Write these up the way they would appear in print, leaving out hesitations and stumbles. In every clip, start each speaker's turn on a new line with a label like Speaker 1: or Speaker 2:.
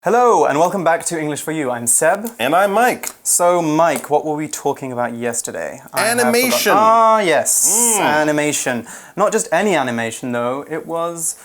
Speaker 1: Hello and welcome back to English for You. I'm Seb.
Speaker 2: And I'm Mike.
Speaker 1: So Mike, what were we talking about yesterday?
Speaker 2: Animation.
Speaker 1: Yes, animation. Not just any animation though, it was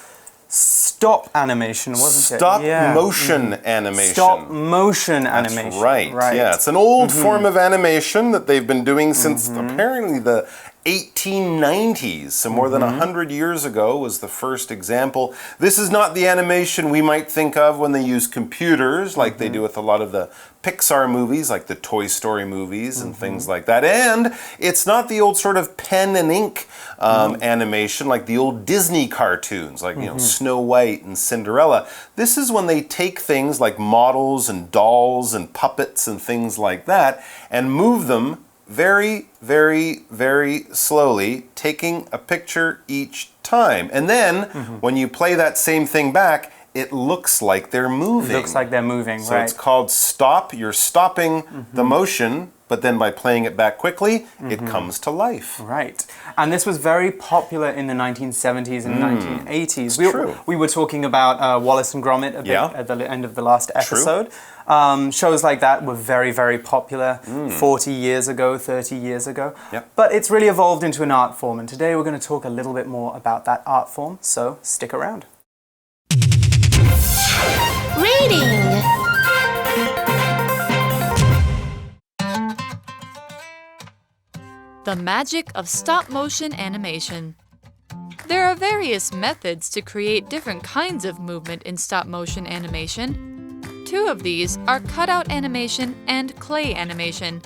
Speaker 1: stop animation, wasn't it?
Speaker 2: Stop motion animation.
Speaker 1: Stop motion animation.
Speaker 2: That's right. Yeah, it's an old form of animation that they've been doing since apparently the 1890s, so more than 100 years ago was the first example. This is not the animation we might think of when they use computers, like they do with a lot of the Pixar movies, like the Toy Story movies and things like that. And it's not the old sort of pen and ink animation like the old Disney cartoons, like you know, Snow White and Cinderella. This is when they take things like models and dolls and puppets and things like that and move them very, very, very slowly, taking a picture each time. And then, when you play that same thing back, it looks like they're moving.
Speaker 1: It looks like they're moving,
Speaker 2: so it's called stop. You're stopping the motion, but then by playing it back quickly, it comes to life.
Speaker 1: Right. And this was very popular in the 1970s and 1980s. We were talking about Wallace and Gromit a bit at the end of the last episode. Shows like that were very, very popular 40 years ago, 30 years ago. But it's really evolved into an art form, and today we're going to talk a little bit more about that art form, so stick around.
Speaker 3: Reading.
Speaker 4: The magic of stop-motion animation. There are various methods to create different kinds of movement in stop-motion animation. Two of these are cutout animation and clay animation.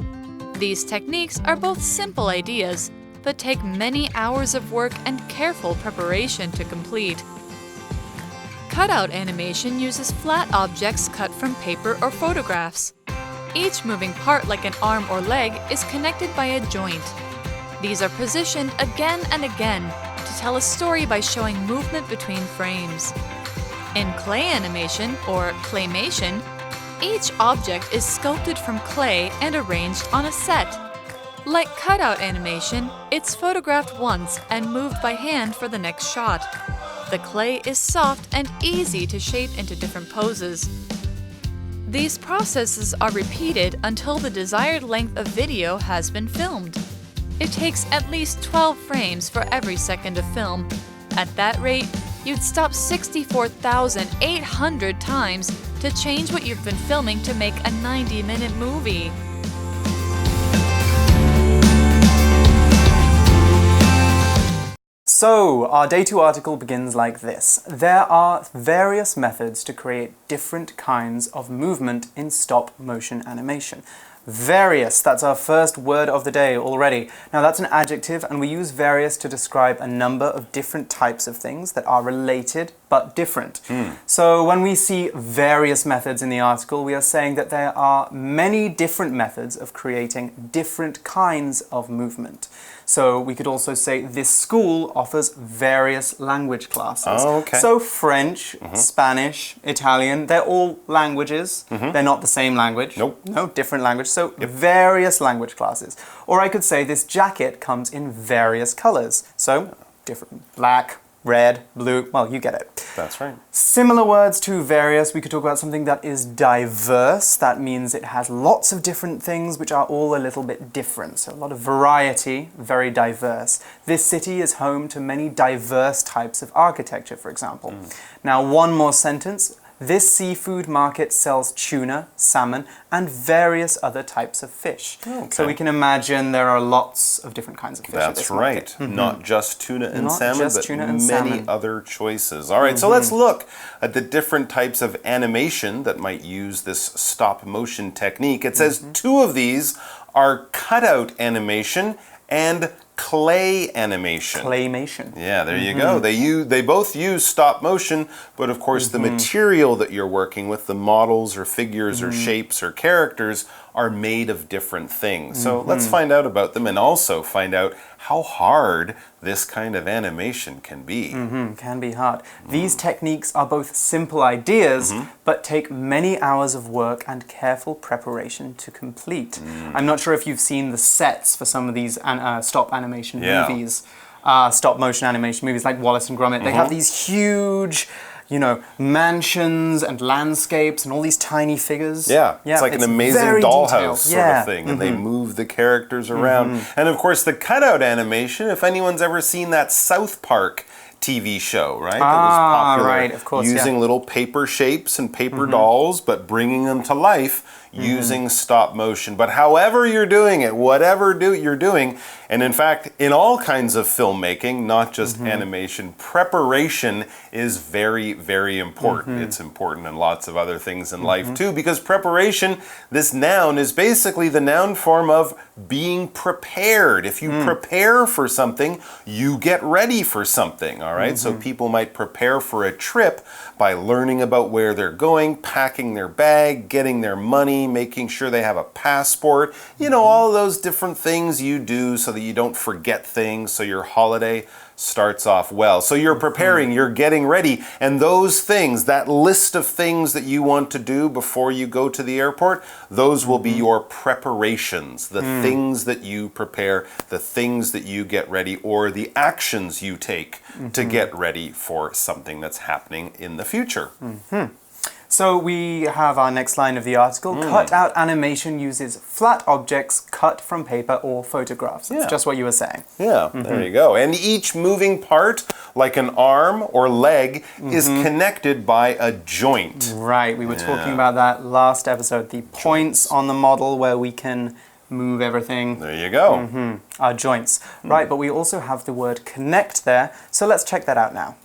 Speaker 4: These techniques are both simple ideas, but take many hours of work and careful preparation to complete. Cutout animation uses flat objects cut from paper or photographs. Each moving part, like an arm or leg, is connected by a joint. These are positioned again and again to tell a story by showing movement between frames. In clay animation, or claymation, each object is sculpted from clay and arranged on a set. Like cutout animation, it's photographed once and moved by hand for the next shot. The clay is soft and easy to shape into different poses. These processes are repeated until the desired length of video has been filmed. It takes at least 12 frames for every second of film. At that rate, you'd stop 64,800 times to change what you've been filming to make a 90-minute movie.
Speaker 1: So, our Day 2 article begins like this. There are various methods to create different kinds of movement in stop-motion animation. Various, that's our first word of the day already. Now that's an adjective, and we use various to describe a number of different types of things that are related but different. So when we see various methods in the article, we are saying that there are many different methods of creating different kinds of movement. So we could also say this school offers various language classes. So French, Spanish, Italian, they're all languages. They're not the same language. No, different language. So various language classes. Or I could say this jacket comes in various colors. So different, black, red, blue, well, you get it.
Speaker 2: That's right.
Speaker 1: Similar words to various, we could talk about something that is diverse. That means it has lots of different things which are all a little bit different. So a lot of variety, very diverse. This city is home to many diverse types of architecture, for example. Now, one more sentence. This seafood market sells tuna, salmon, and various other types of fish. So we can imagine there are lots of different kinds of fish at this market.
Speaker 2: Not just tuna and salmon, but many other choices. All right, so let's look at the different types of animation that might use this stop-motion technique. It says two of these are cutout animation and clay animation.
Speaker 1: Claymation.
Speaker 2: Yeah, there you go. They both use stop motion, but of course the material that you're working with, the models or figures or shapes or characters, are made of different things. So let's find out about them and also find out how hard this kind of animation can be.
Speaker 1: Can be hard. These techniques are both simple ideas, but take many hours of work and careful preparation to complete. I'm not sure if you've seen the sets for some of these stop animation movies. Stop motion animation movies like Wallace and Gromit. They have these huge you know, mansions and landscapes and all these tiny figures.
Speaker 2: Yeah, it's like an amazing dollhouse sort of thing, and they move the characters around. And of course, the cutout animation, if anyone's ever seen that South Park TV show, right? That was popular,
Speaker 1: right, of course,
Speaker 2: using little paper shapes and paper dolls, but bringing them to life using stop motion. But however you're doing it, whatever you're doing, and in fact, in all kinds of filmmaking, not just animation, preparation is very, very important. It's important in lots of other things in life too, because preparation, this noun, is basically the noun form of being prepared. If you prepare for something, you get ready for something, all right? So people might prepare for a trip by learning about where they're going, packing their bag, getting their money, making sure they have a passport, you know, all those different things you do so that you don't forget things, so your holiday starts off well. So you're preparing, you're getting ready, and those things, that list of things that you want to do before you go to the airport, those will be your preparations, the things that you prepare, the things that you get ready, or the actions you take to get ready for something that's happening in the future.
Speaker 1: So we have our next line of the article. Cutout animation uses flat objects cut from paper or photographs. That's just what you were saying.
Speaker 2: Yeah, there you go. And each moving part, like an arm or leg, is connected by a joint.
Speaker 1: Right, we were talking about that last episode. The points on the model where we can move everything.
Speaker 2: There you go.
Speaker 1: Our joints. Right, but we also have the word connect there. So let's check that out now.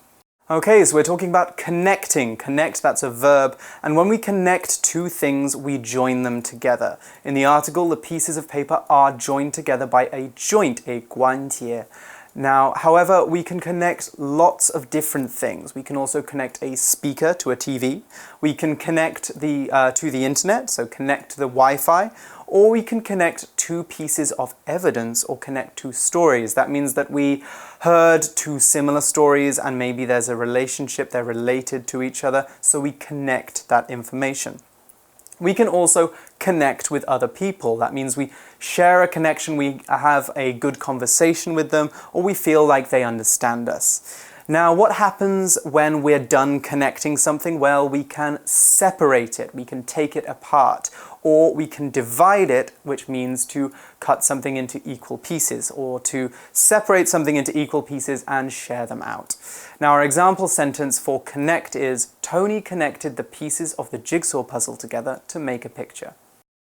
Speaker 1: Okay, so we're talking about connecting. Connect, that's a verb. And when we connect two things, we join them together. In the article, the pieces of paper are joined together by a joint, a 关节. Now, however, we can connect lots of different things. We can also connect a speaker to a TV. We can connect to the internet, so connect to the Wi-Fi. Or we can connect two pieces of evidence or connect two stories. That means that we heard two similar stories and maybe there's a relationship, they're related to each other, so we connect that information. We can also connect with other people. That means we share a connection, we have a good conversation with them, or we feel like they understand us. Now, what happens when we're done connecting something? Well, we can separate it, we can take it apart, or we can divide it, which means to cut something into equal pieces, or to separate something into equal pieces and share them out. Now, our example sentence for connect is, Tony connected the pieces of the jigsaw puzzle together to make a picture.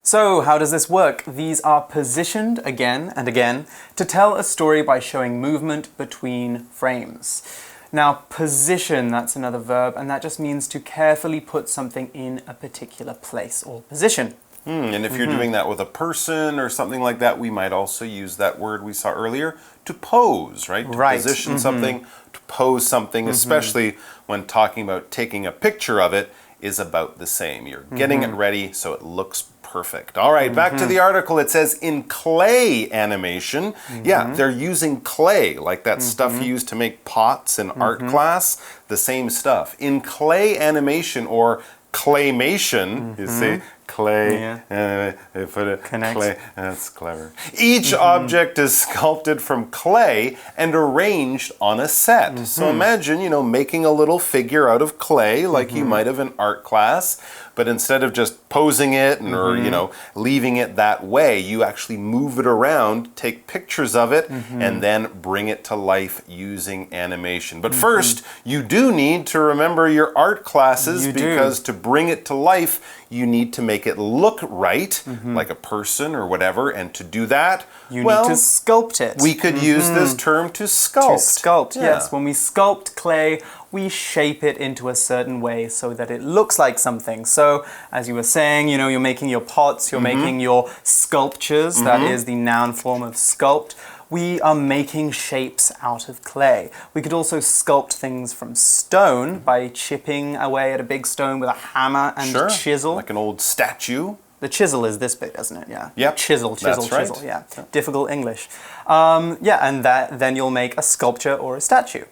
Speaker 1: So, how does this work? These are positioned again and again to tell a story by showing movement between frames. Now, position, that's another verb, and that just means to carefully put something in a particular place or position.
Speaker 2: And if you're doing that with a person or something like that, we might also use that word we saw earlier, to pose, right? To position something, to pose something, especially when talking about taking a picture of it, is about the same. You're getting it ready so it looks perfect. All right, back to the article. It says in clay animation, yeah, they're using clay, like that stuff you use to make pots in art class, the same stuff. In clay animation or claymation, you see, clay, they put it, clay, that's clever. Each object is sculpted from clay and arranged on a set. So imagine, you know, making a little figure out of clay, like you might have in art class, but instead of just posing it and, or, you know, leaving it that way, you actually move it around, take pictures of it, and then bring it to life using animation. But first, you do need to remember your art classes, because to bring it to life, you need to make it look right, like a person or whatever, and to do that,
Speaker 1: you need to sculpt it.
Speaker 2: We could use this term to sculpt.
Speaker 1: To sculpt, yes. When we sculpt clay, we shape it into a certain way so that it looks like something. So, as you were saying, you know, you're making your pots, you're making your sculptures, that is the noun form of sculpt. We are making shapes out of clay. We could also sculpt things from stone by chipping away at a big stone with a hammer and chisel.
Speaker 2: Like an old statue.
Speaker 1: The chisel is this big, isn't it? Yeah.
Speaker 2: Yep.
Speaker 1: Chisel,
Speaker 2: That's right.
Speaker 1: chisel. Yeah. Difficult English. Yeah, and then you'll make a sculpture or a statue.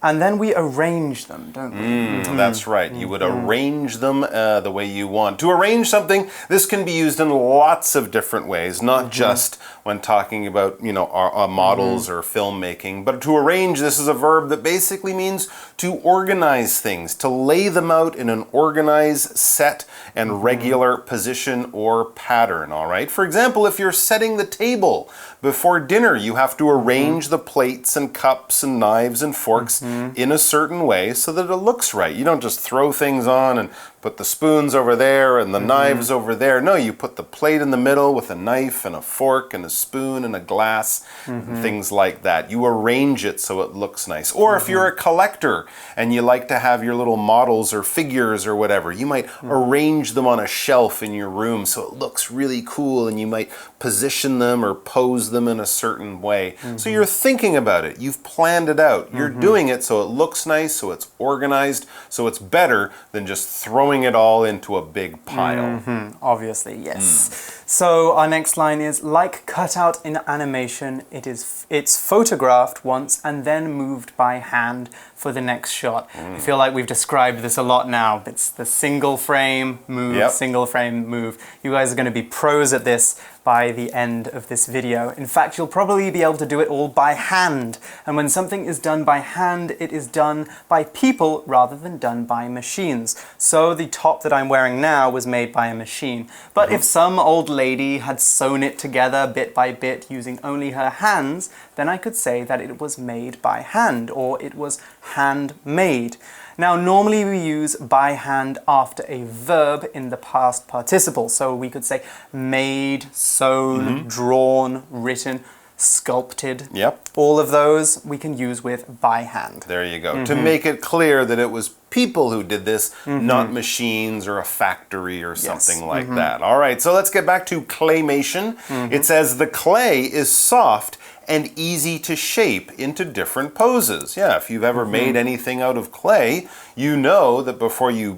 Speaker 1: And then we arrange them, don't we?
Speaker 2: That's right. You would arrange them the way you want. To arrange something, this can be used in lots of different ways, not just when talking about, our models or filmmaking. But to arrange, this is a verb that basically means to organize things, to lay them out in an organized, set, and regular position or pattern, all right? For example, if you're setting the table before dinner, you have to arrange the plates and cups and knives and forks in a certain way so that it looks right. You don't just throw things on and put the spoons over there and the knives over there. No, you put the plate in the middle with a knife and a fork and a spoon and a glass and things like that. You arrange it so it looks nice. Or if you're a collector and you like to have your little models or figures or whatever, you might arrange them on a shelf in your room so it looks really cool, and you might position them or pose them in a certain way. So you're thinking about it. You've planned it out. You're doing it so it looks nice, so it's organized, so it's better than just throwing it all into a big pile.
Speaker 1: Obviously, yes. So our next line is, like cutout in animation, it's photographed once and then moved by hand for the next shot. I feel like we've described this a lot now. It's the single frame move, single frame move. You guys are going to be pros at this by the end of this video. In fact, you'll probably be able to do it all by hand. And when something is done by hand, it is done by people rather than done by machines. So the top that I'm wearing now was made by a machine. But if some old lady had sewn it together bit by bit using only her hands, then I could say that it was made by hand, or it was handmade. Now, normally we use by hand after a verb in the past participle. So we could say made, sewn, drawn, written, sculpted. All of those we can use with by hand.
Speaker 2: There you go. To make it clear that it was people who did this, not machines or a factory or something like that. All right, so let's get back to claymation. It says the clay is soft and easy to shape into different poses. Yeah, if you've ever made anything out of clay, you know that before you,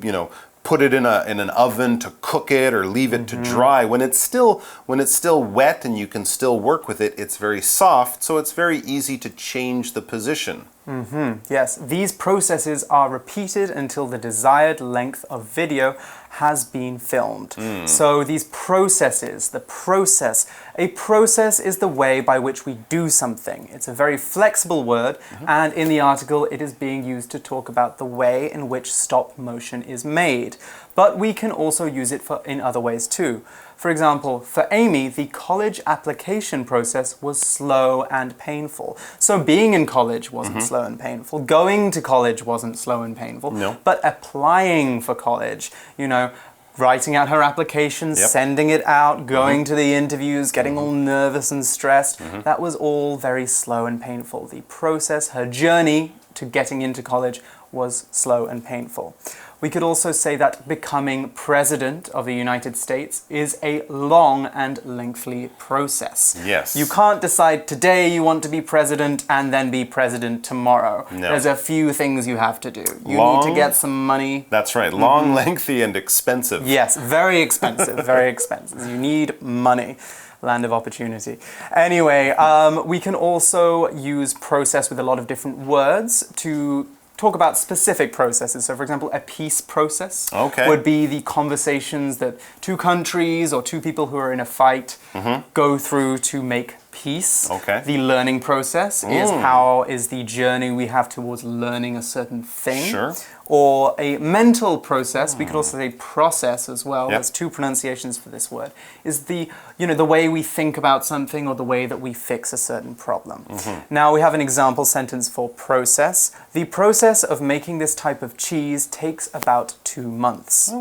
Speaker 2: put it in an oven to cook it or leave it to dry, when it's still wet and you can still work with it, it's very soft, so it's very easy to change the position.
Speaker 1: Yes, these processes are repeated until the desired length of video has been filmed. So these processes, a process is the way by which we do something. It's a very flexible word, and in the article it is being used to talk about the way in which stop motion is made. But we can also use it in other ways too. For example, for Amy, the college application process was slow and painful. So being in college wasn't slow and painful. Going to college wasn't slow and painful.
Speaker 2: No.
Speaker 1: But applying for college, writing out her application, sending it out, going to the interviews, getting all nervous and stressed, that was all very slow and painful. The process, her journey to getting into college, was slow and painful. We could also say that becoming president of the United States is a long and lengthy process.
Speaker 2: Yes.
Speaker 1: You can't decide today you want to be president and then be president tomorrow.
Speaker 2: No.
Speaker 1: There's a few things you have to do. You need to get some money.
Speaker 2: That's right. Long, lengthy, and expensive.
Speaker 1: Yes, very expensive, very expensive. You need money. Land of opportunity. Anyway, we can also use process with a lot of different words to talk about specific processes. So for example, a peace process would be the conversations that two countries or two people who are in a fight go through to make peace. The learning process is the journey we have towards learning a certain thing. Or a mental process, we could also say process as well. There's two pronunciations for this word. Is the way we think about something or the way that we fix a certain problem. Now we have an example sentence for process. The process of making this type of cheese takes about 2 months.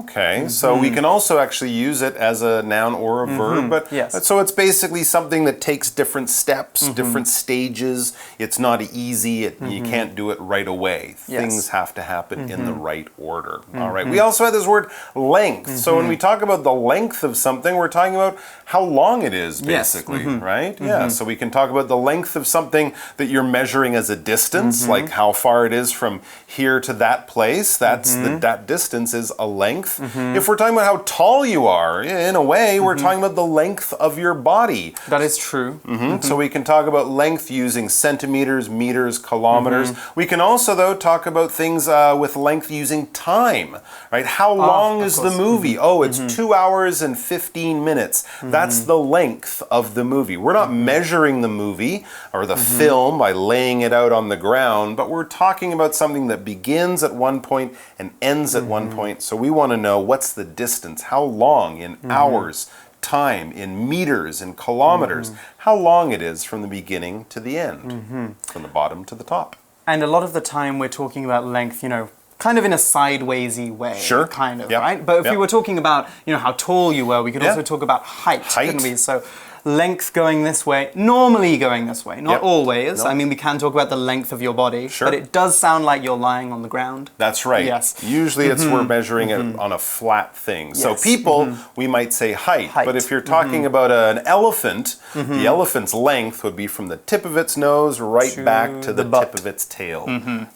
Speaker 2: So we can also actually use it as a noun or a verb. But so it's basically something that takes different steps, different stages. It's not easy. You can't do it right away. Things have to happen in the right order. All right. We also had this word length. So when we talk about the length of something, we're talking about how long it is, basically, right? Yeah. So we can talk about the length of something that you're measuring as a distance, like how far it is from here to that place. That's that distance is a length. If we're talking about how tall you are, in a way, we're talking about the length of your body.
Speaker 1: That is true.
Speaker 2: So we can talk about length using centimeters, meters, kilometers. We can also, though, talk about things with length using time, right? How long is the movie? Oh, it's 2 hours and 15 minutes. That's the length of the movie. We're not measuring the movie or the film by laying it out on the ground, but we're talking about something that begins at one point and ends at one point. So we want to know what's the distance, how long in hours, time, in meters, in kilometers, how long it is from the beginning to the end, from the bottom to the top.
Speaker 1: And a lot of the time we're talking about length, you know, kind of in a sidewaysy way.
Speaker 2: Sure.
Speaker 1: Kind of,
Speaker 2: Yep.
Speaker 1: right? But if we
Speaker 2: Yep.
Speaker 1: were talking about, you know, how tall you were, we could also talk about height, couldn't we? So length going this way, normally going this way, not always.
Speaker 2: No.
Speaker 1: I mean, we can talk about the length of your body,
Speaker 2: Sure.
Speaker 1: but it does sound like you're lying on the ground.
Speaker 2: That's right.
Speaker 1: Yes.
Speaker 2: Usually it's we're measuring it on a flat thing. So
Speaker 1: Yes.
Speaker 2: people, we might say height.
Speaker 1: Height.
Speaker 2: But if you're talking about an elephant, the elephant's length would be from the tip of its nose right back to the
Speaker 1: butt.
Speaker 2: tip of its tail.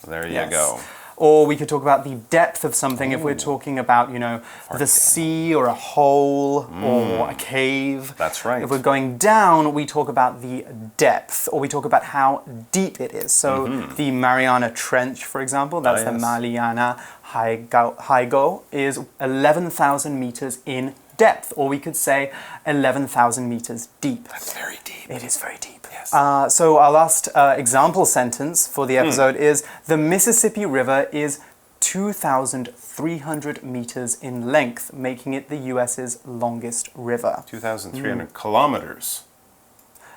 Speaker 2: There you
Speaker 1: Yes.
Speaker 2: go.
Speaker 1: Or we could talk about the depth of something if we're talking about, you know, the sea or a hole or a cave.
Speaker 2: That's right.
Speaker 1: If we're going down, we talk about the depth or we talk about how deep it is. So the Mariana Trench, for example, that's the
Speaker 2: yes.
Speaker 1: Mariana Haigo, is 11,000 meters in depth. Or we could say 11,000 meters deep.
Speaker 2: That's very deep.
Speaker 1: It is very deep.
Speaker 2: Yes.
Speaker 1: So our last example sentence for the episode is, the Mississippi River is 2,300 meters in length, making it the US's longest river.
Speaker 2: 2,300 kilometers.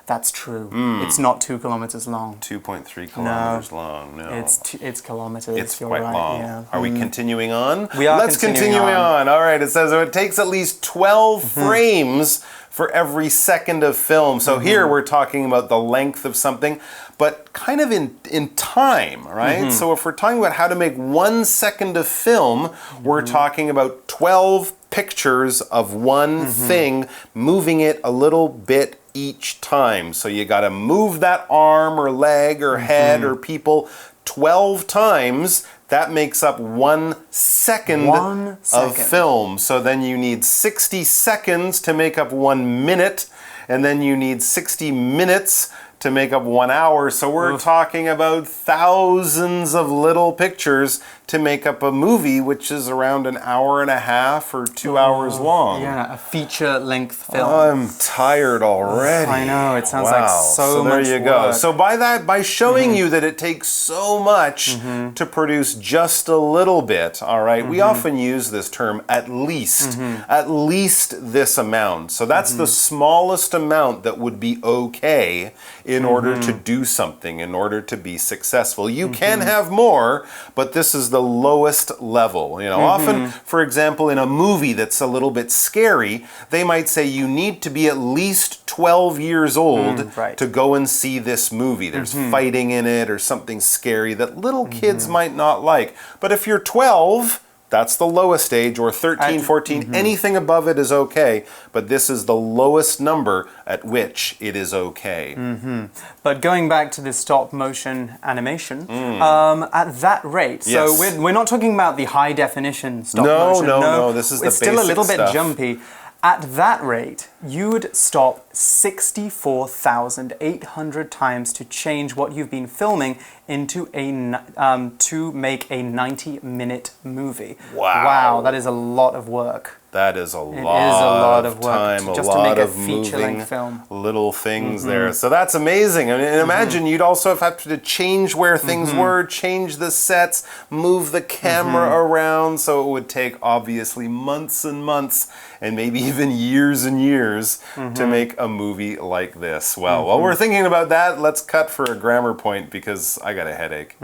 Speaker 1: That's true. It's not 2 kilometers long.
Speaker 2: 2.3 kilometers long. No.
Speaker 1: It's kilometers.
Speaker 2: It's
Speaker 1: you're
Speaker 2: quite
Speaker 1: right,
Speaker 2: long.
Speaker 1: Yeah.
Speaker 2: Are we continuing on?
Speaker 1: We are
Speaker 2: Let's continue
Speaker 1: continuing
Speaker 2: on. All right. It says it takes at least 12 frames for every second of film. So here we're talking about the length of something, but kind of in time, right? So if we're talking about how to make 1 second of film, we're talking about 12 pictures of one thing, moving it a little bit each time. So you got to move that arm or leg or head or people 12 times. That makes up 1 second, of film. So then you need 60 seconds to make up 1 minute, and then you need 60 minutes to make up 1 hour. So we're talking about thousands of little pictures to make up a movie, which is around an hour and a half or 2 hours long.
Speaker 1: Yeah, a feature-length film.
Speaker 2: I'm tired already.
Speaker 1: I know, it sounds like so
Speaker 2: there
Speaker 1: much
Speaker 2: you go.
Speaker 1: work.
Speaker 2: So by showing you that it takes so much to produce just a little bit, all right, we often use this term at least this amount. So that's the smallest amount that would be okay in order to do something, in order to be successful. You can have more, but this is the lowest level. You know, often, for example, in a movie that's a little bit scary, they might say you need to be at least 12 years old to go and see this movie. There's fighting in it or something scary that little kids might not like. But if you're 12, that's the lowest age, or 13, 14, anything above it is okay, but this is the lowest number at which it is okay.
Speaker 1: But going back to the stop motion animation, at that rate, so we're not talking about the high definition stop motion.
Speaker 2: No, this is the
Speaker 1: It's still a little
Speaker 2: basic
Speaker 1: bit
Speaker 2: stuff.
Speaker 1: jumpy. At that rate, you would stop 64,800 times to change what you've been filming into to make a 90-minute movie.
Speaker 2: Wow.
Speaker 1: That is a lot of work.
Speaker 2: That is a lot of
Speaker 1: work
Speaker 2: time,
Speaker 1: just
Speaker 2: a
Speaker 1: to
Speaker 2: lot
Speaker 1: make a
Speaker 2: of moving
Speaker 1: feature-length film.
Speaker 2: little things there. So that's amazing. I mean, and imagine you'd also have to change where things were, change the sets, move the camera around. So it would take obviously months and months, and maybe even years and years to make a movie like this. Well, while we're thinking about that, let's cut for a grammar point because I got a headache.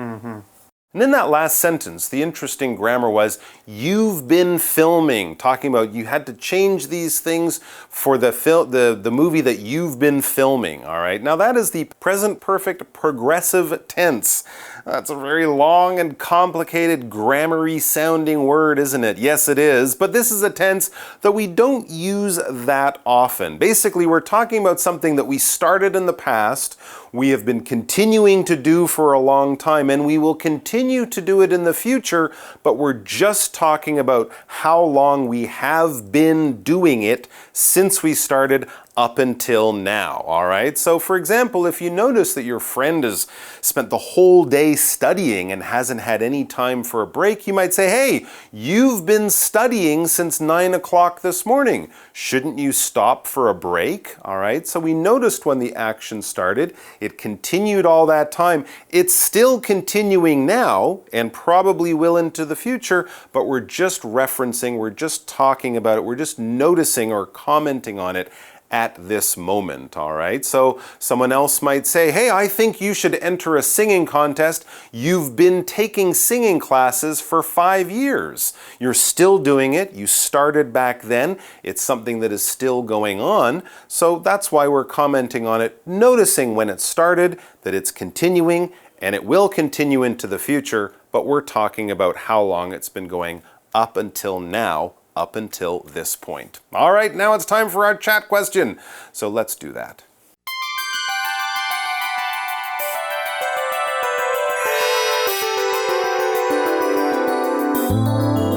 Speaker 2: And in that last sentence, the interesting grammar was, you've been filming, talking about you had to change these things for the movie that you've been filming, all right? Now that is the present perfect progressive tense. That's a very long and complicated grammar-y sounding word, isn't it? Yes, it is, but this is a tense that we don't use that often. Basically, we're talking about something that we started in the past, we have been continuing to do for a long time, and we will continue to do it in the future, but we're just talking about how long we have been doing it since we started up until now, all right? So for example, if you notice that your friend has spent the whole day studying and hasn't had any time for a break, you might say, hey, you've been studying since 9 o'clock this morning. Shouldn't you stop for a break? All right, so we noticed when the action started, it continued all that time. It's still continuing now and probably will into the future, but we're just referencing, we're just talking about it, we're just noticing or commenting on it at this moment, all right? So someone else might say, hey, I think you should enter a singing contest. You've been taking singing classes for 5 years. You're still doing it. You started back then. It's something that is still going on. So that's why we're commenting on it, noticing when it started, that it's continuing, and it will continue into the future, but we're talking about how long it's been going up until now, up until this point. All right, now it's time for our chat question. So let's do that.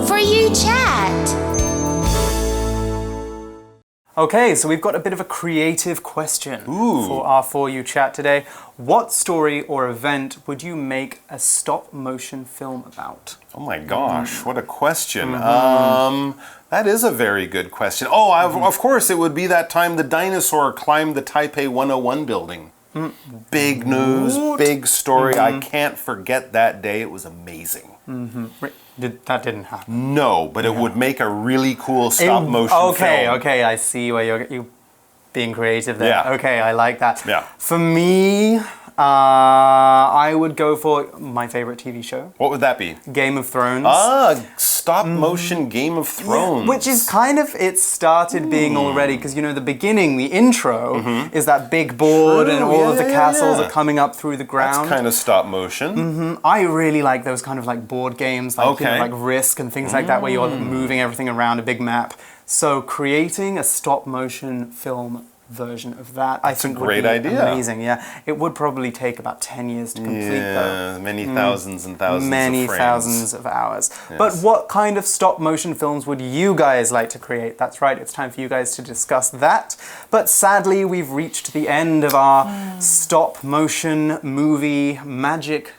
Speaker 3: For you chat.
Speaker 1: Okay, so we've got a bit of a creative question for our For You chat today. What story or event would you make a stop-motion film about?
Speaker 2: Oh my gosh, what a question. That is a very good question. Oh, of course, it would be that time the dinosaur climbed the Taipei 101 building. Big news, big story. I can't forget that day. It was amazing.
Speaker 1: That didn't happen.
Speaker 2: No, but it would make a really cool stop-motion film.
Speaker 1: Okay, I see where you're being creative there.
Speaker 2: Yeah.
Speaker 1: Okay, I like that.
Speaker 2: Yeah.
Speaker 1: For me, I would go for my favorite TV show,
Speaker 2: What would that be?
Speaker 1: Game of Thrones.
Speaker 2: Stop-motion Game of Thrones.
Speaker 1: Which is kind of, it started being already, because you know, the beginning, the intro, is that big board and all of the castles are coming up through the ground.
Speaker 2: That's kind of stop-motion.
Speaker 1: I really like those kind of like board games, like, you know,
Speaker 2: Okay.
Speaker 1: like Risk and things like that, where you're moving everything around a big map. So creating a stop-motion film version of that, I think would
Speaker 2: great
Speaker 1: be
Speaker 2: idea.
Speaker 1: amazing. Yeah, it would probably take about 10 years to complete though.
Speaker 2: Many thousands and thousands
Speaker 1: Many
Speaker 2: of frames.
Speaker 1: thousands of hours. But what kind of stop-motion films would you guys like to create? That's right, it's time for you guys to discuss that. But sadly, we've reached the end of our stop-motion movie magic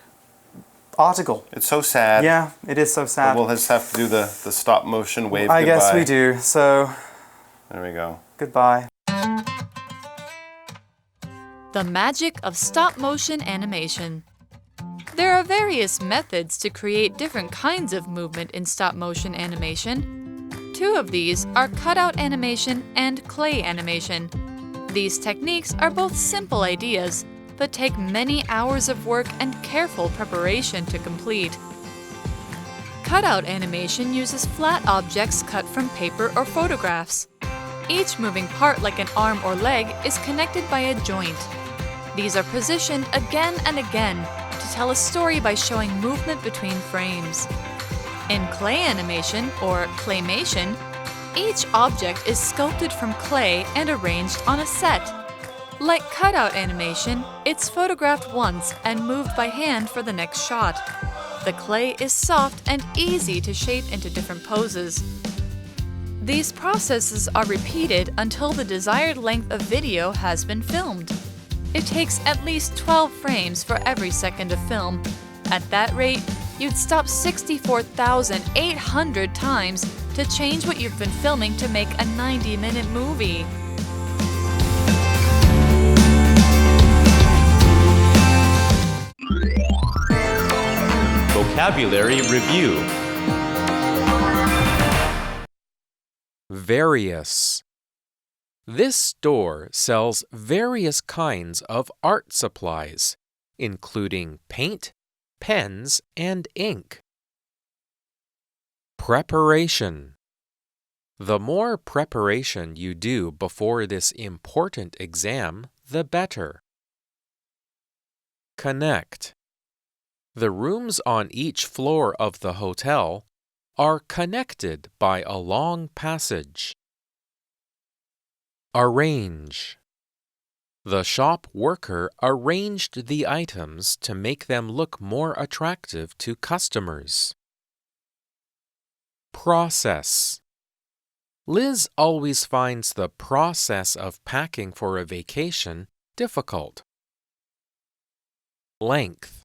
Speaker 1: article.
Speaker 2: It's so sad.
Speaker 1: Yeah, it is so sad.
Speaker 2: We'll just have to do the stop-motion wave
Speaker 1: I
Speaker 2: goodbye.
Speaker 1: guess we do. So,
Speaker 2: There we go.
Speaker 1: goodbye.
Speaker 4: The magic of stop-motion animation. There are various methods to create different kinds of movement in stop-motion animation. 2 of these are cutout animation and clay animation. These techniques are both simple ideas, but take many hours of work and careful preparation to complete. Cutout animation uses flat objects cut from paper or photographs. Each moving part, like an arm or leg, is connected by a joint. These are positioned again and again to tell a story by showing movement between frames. In clay animation, or claymation, each object is sculpted from clay and arranged on a set. Like cutout animation, it's photographed once and moved by hand for the next shot. The clay is soft and easy to shape into different poses. These processes are repeated until the desired length of video has been filmed. It takes at least 12 frames for every second of film. At that rate, you'd stop 64,800 times to change what you've been filming to make a 90-minute movie.
Speaker 5: Vocabulary Review. Various. This store sells various kinds of art supplies, including paint, pens, and ink. Preparation. The more preparation you do before this important exam, the better. Connect. The rooms on each floor of the hotel are connected by a long passage. Arrange. The shop worker arranged the items to make them look more attractive to customers. Process. Liz always finds the process of packing for a vacation difficult. Length.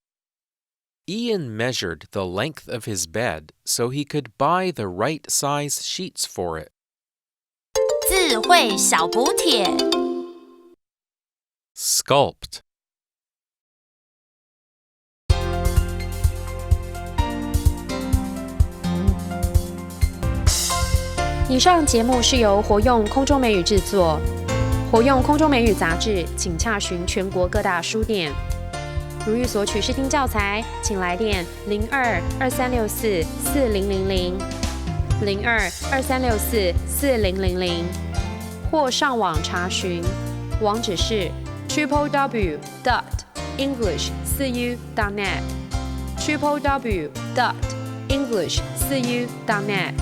Speaker 5: Ian measured the length of his bed so he could buy the right size sheets for it.
Speaker 3: 智慧小补帖
Speaker 5: Sculpt.
Speaker 6: 以上节目是由活用空中美语制作，活用空中美语杂志，请洽询全国各大书店。如欲索取试听教材，请来电02-2364-4000 02-2364-4000，或上网查询，网址是 www.english4u.net www.english4u.net